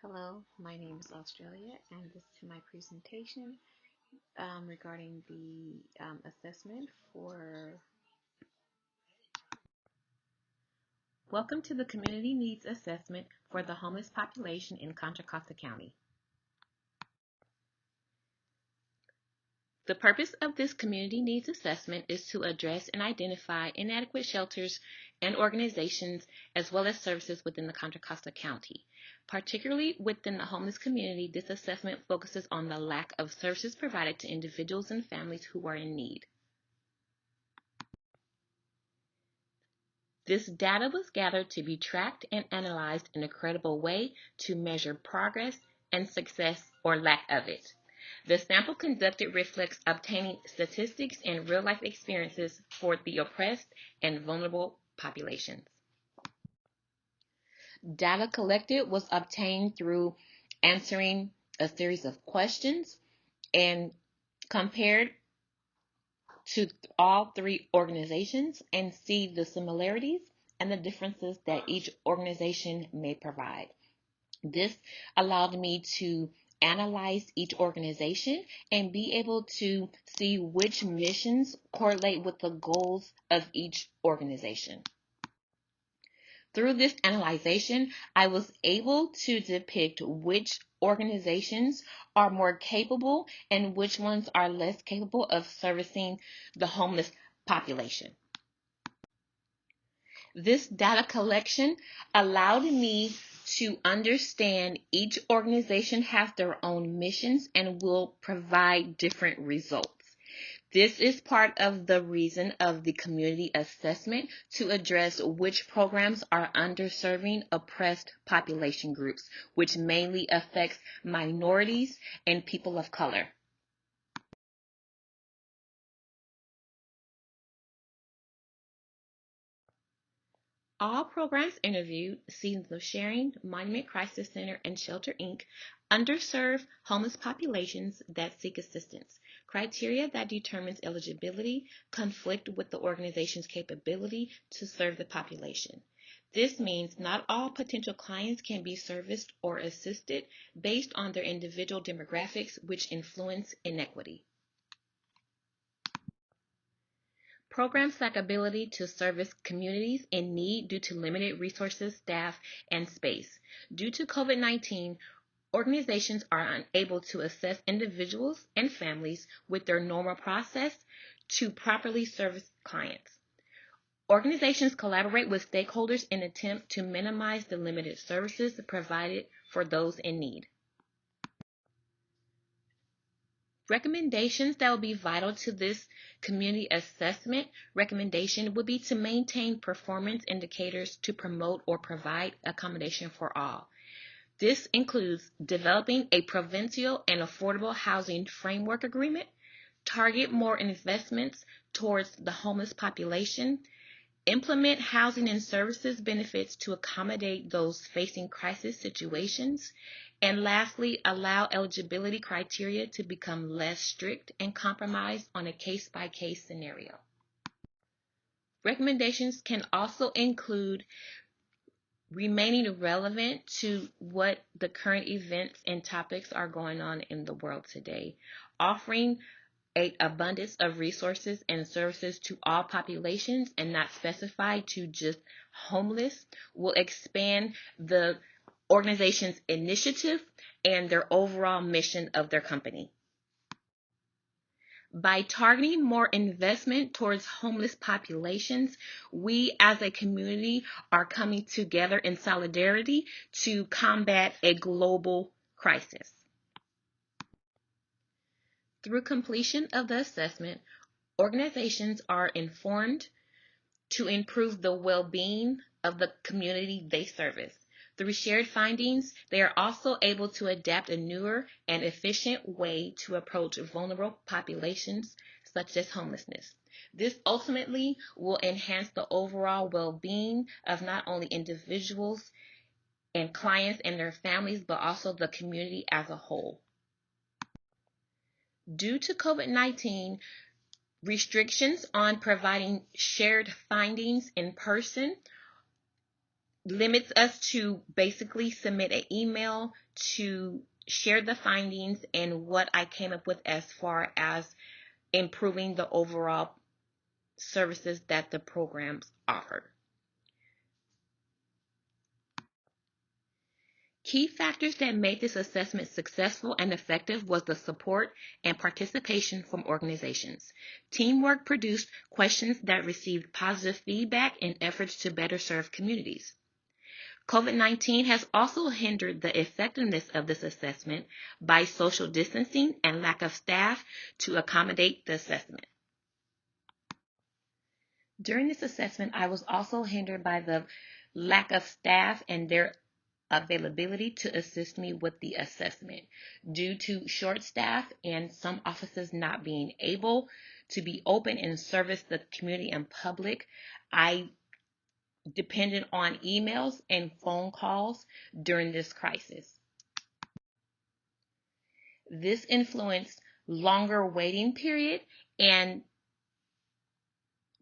Hello, my name is Australia, and this is my presentation regarding the assessment for. Welcome to the Community Needs Assessment for the homeless population in Contra Costa County. The purpose of this community needs assessment is to address and identify inadequate shelters and organizations as well as services within the Contra Costa County. Particularly within the homeless community, this assessment focuses on the lack of services provided to individuals and families who are in need. This data was gathered to be tracked and analyzed in a credible way to measure progress and success or lack of it. The sample conducted reflects obtaining statistics and real-life experiences for the oppressed and vulnerable populations. Data collected was obtained through answering a series of questions and compared to all three organizations and see the similarities and the differences that each organization may provide. This allowed me to analyze each organization and be able to see which missions correlate with the goals of each organization. Through this analyzation, I was able to depict which organizations are more capable and which ones are less capable of servicing the homeless population. This data collection allowed me to understand each organization has their own missions and will provide different results. This is part of the reason of the community assessment to address which programs are underserving oppressed population groups, which mainly affects minorities and people of color. All programs interviewed, Seasons of Sharing, Monument Crisis Center, and Shelter Inc. underserve homeless populations that seek assistance. Criteria that determines eligibility conflict with the organization's capability to serve the population. This means not all potential clients can be serviced or assisted based on their individual demographics, which influence inequity. Programs lack ability to service communities in need due to limited resources, staff, and space. Due to COVID-19, organizations are unable to assess individuals and families with their normal process to properly service clients. Organizations collaborate with stakeholders in an attempt to minimize the limited services provided for those in need. Recommendations that will be vital to this community assessment recommendation would be to maintain performance indicators to promote or provide accommodation for all. This includes developing a provincial and affordable housing framework agreement, target more investments towards the homeless population, implement housing and services benefits to accommodate those facing crisis situations, and lastly, allow eligibility criteria to become less strict and compromised on a case-by-case scenario. Recommendations can also include remaining relevant to what the current events and topics are going on in the world today, offering an abundance of resources and services to all populations and not specified to just homeless will expand the organization's initiative and their overall mission of their company. By targeting more investment towards homeless populations, we as a community are coming together in solidarity to combat a global crisis. Through completion of the assessment, organizations are informed to improve the well-being of the community they service. Through shared findings, they are also able to adapt a newer and efficient way to approach vulnerable populations such as homelessness. This ultimately will enhance the overall well-being of not only individuals and clients and their families, but also the community as a whole. Due to COVID-19, restrictions on providing shared findings in person limits us to basically submit an email to share the findings and what I came up with as far as improving the overall services that the programs offer. Key factors that made this assessment successful and effective was the support and participation from organizations. Teamwork produced questions that received positive feedback in efforts to better serve communities. COVID-19 has also hindered the effectiveness of this assessment by social distancing and lack of staff to accommodate the assessment. During this assessment, I was also hindered by the lack of staff and their availability to assist me with the assessment. Due to short staff and some offices not being able to be open and service the community and public, I depended on emails and phone calls during this crisis. This influenced longer waiting period and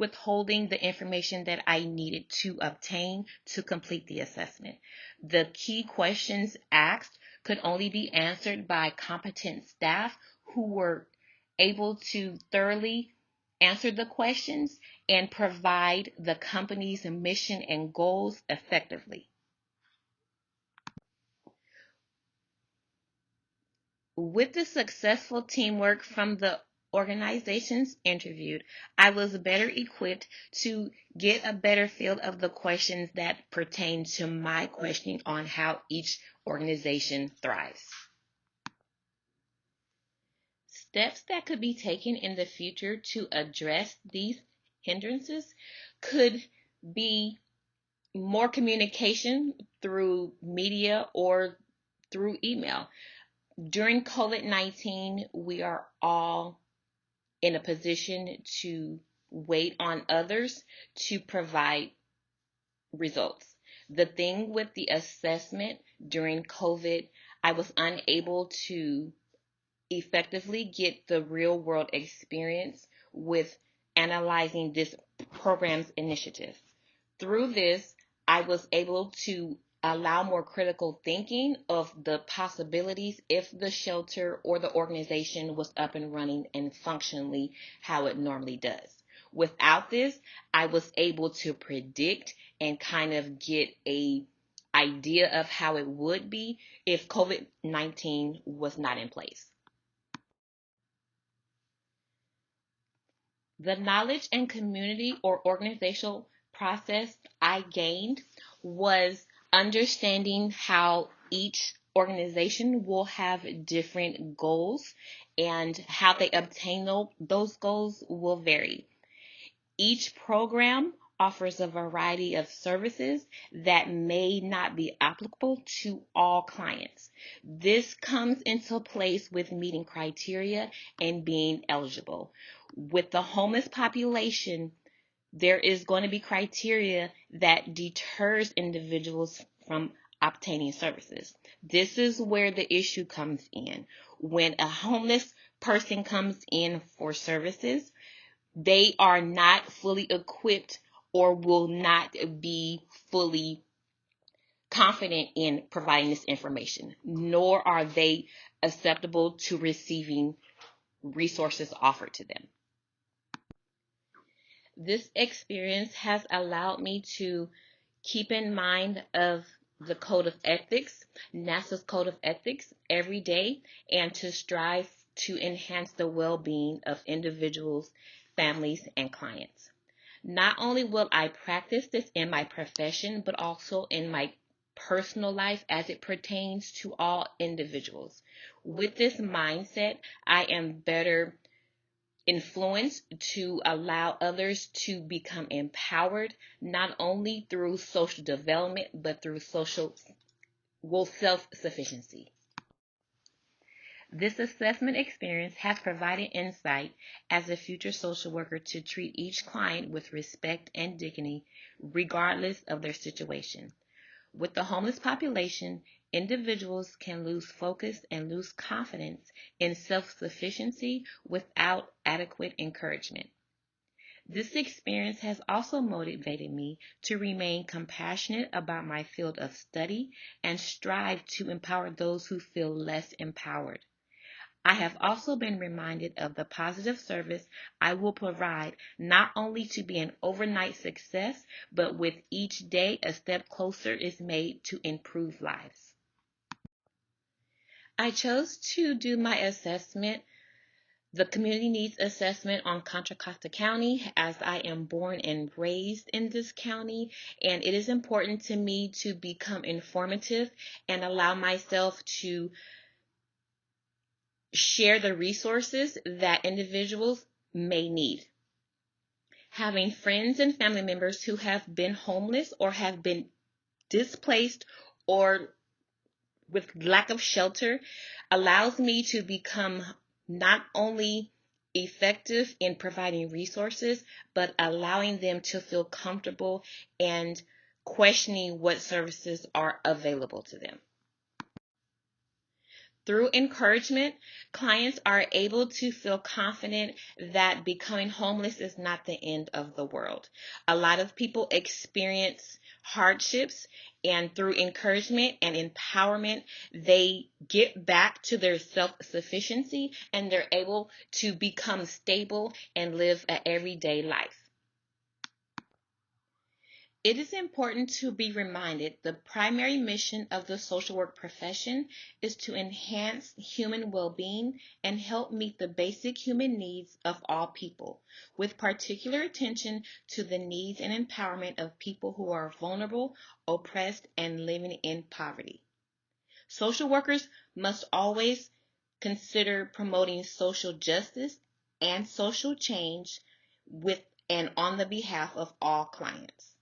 withholding the information that I needed to obtain to complete the assessment. The key questions asked could only be answered by competent staff who were able to thoroughly answer the questions and provide the company's mission and goals effectively. With the successful teamwork from the organizations interviewed, I was better equipped to get a better feel of the questions that pertain to my questioning on how each organization thrives. Steps that could be taken in the future to address these hindrances could be more communication through media or through email. During COVID-19, we are all in a position to wait on others to provide results. The thing with the assessment during COVID, I was unable to effectively get the real world experience with analyzing this program's initiative. Through this, I was able to allow more critical thinking of the possibilities if the shelter or the organization was up and running and functionally how it normally does. Without this, I was able to predict and kind of get a idea of how it would be if COVID-19 was not in place. The knowledge and community or organizational process I gained was understanding how each organization will have different goals and how they obtain those goals will vary. Each program offers a variety of services that may not be applicable to all clients. This comes into place with meeting criteria and being eligible. With the homeless population, there is going to be criteria that deters individuals from obtaining services. This is where the issue comes in. When a homeless person comes in for services, they are not fully equipped or will not be fully confident in providing this information, nor are they acceptable to receiving resources offered to them. This experience has allowed me to keep in mind of the code of ethics, NASA's code of ethics every day, and to strive to enhance the well-being of individuals, families, and clients. Not only will I practice this in my profession, but also in my personal life as it pertains to all individuals. With this mindset, I am better influence to allow others to become empowered, not only through social development, but through self-sufficiency. This assessment experience has provided insight as a future social worker to treat each client with respect and dignity, regardless of their situation. With the homeless population, individuals can lose focus and lose confidence in self-sufficiency without adequate encouragement. This experience has also motivated me to remain compassionate about my field of study and strive to empower those who feel less empowered. I have also been reminded of the positive service I will provide not only to be an overnight success, but with each day a step closer is made to improve lives. I chose to do my assessment, the community needs assessment, on Contra Costa County, as I am born and raised in this county, and it is important to me to become informative and allow myself to share the resources that individuals may need. Having friends and family members who have been homeless or have been displaced or with lack of shelter allows me to become not only effective in providing resources, but allowing them to feel comfortable and questioning what services are available to them. Through encouragement, clients are able to feel confident that becoming homeless is not the end of the world. A lot of people experience hardships, and through encouragement and empowerment, they get back to their self-sufficiency and they're able to become stable and live an everyday life. It is important to be reminded the primary mission of the social work profession is to enhance human well-being and help meet the basic human needs of all people, with particular attention to the needs and empowerment of people who are vulnerable, oppressed, and living in poverty. Social workers must always consider promoting social justice and social change with and on the behalf of all clients.